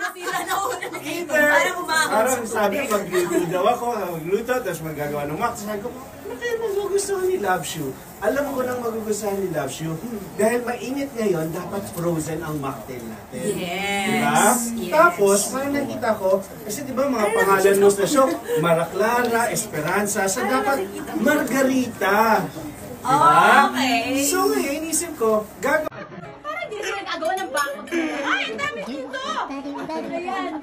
Sila na una. Either, parang sabi, magluto daw ako, magluto, tapos maggagawa ng mac. Sabi ko, ano kaya magugustuhan ni Love Shoe? Alam ko nang magugustuhan ni Love Shoe. Dahil mainit ngayon, dapat frozen ang mocktail natin. Yes. Diba? Yes. Tapos, parang nakita ko, kasi diba mga pangalan mo sa show, Mara Clara, Esperanza, so dapat Margarita. Diba? Okay. So ngayon, inisip ko, gagawa. Parang hindi sila nagawa ng backup. Ay, ang dami dito! Ayan.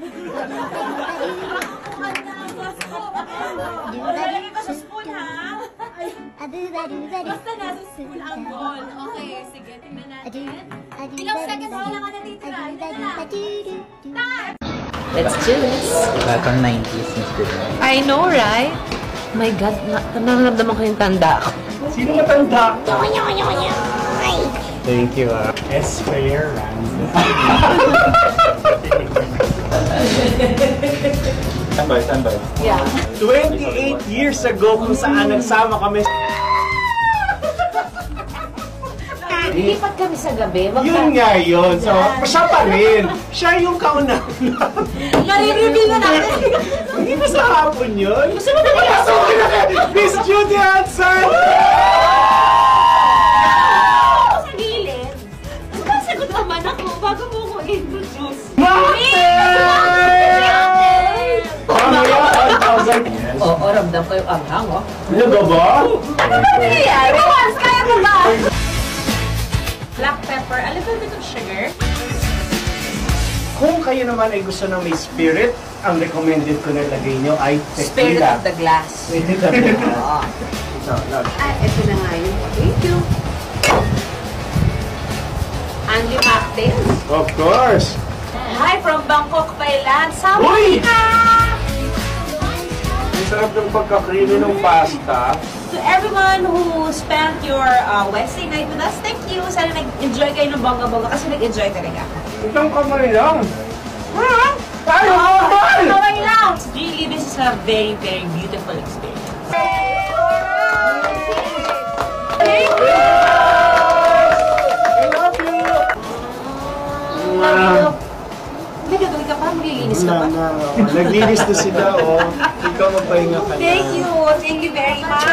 Lalagay ko sa spoon, ha? Basta nasa spoon ang ball. Okay, sige, tingnan natin. Ilang seconds na lang na natitira. Let's do this. Batang 90s, Miss Good. I know, right? My God, nararamdaman ko yung tanda ko. Sino matanda? Thank you, Esper Standby. Yeah. 28 years ago kung saan nagsama kami. Lipat kami sa gabi. Yun nga yun. So, siya pa rin. Siya yung kauna. Nare-reveal na natin. Hindi ba sa hapon yun? Gusto mo na Miss Judy Hudson! Sa gilid. Sasagot naman ako bago mo ko introduce. Oo, ramdam ko yung anghang, oh. Ano ba? Ano ba nangyayari? Kaya mo ba? Black pepper, a little bit of sugar. Kung kayo naman ay gusto ng may spirit, ang recommended ko na ilagay nyo ay Spirit tequila. of the glass. Spirit of the glass. Oo. So, love. Ito na nga yun. Thank you. Andy Mocktails. Of course. Hi from Bangkok, Thailand. Uy! Sawadika! Ang sarap ng pagka-creamy ng pasta. To everyone who spent your Wednesday night with us, thank you. Sana nag-enjoy kayo ng bongga-bongga kasi nag-enjoy talaga. Itong kamay lang. Tayo! Kamay lang! Really, this is a very, very beautiful experience. Thank you! I love you! Love you. Hindi, gagawin ka pa, maglilinis ka pa. Naglinis na sila, oh. Ikaw magpahinga ka na. Thank you very much.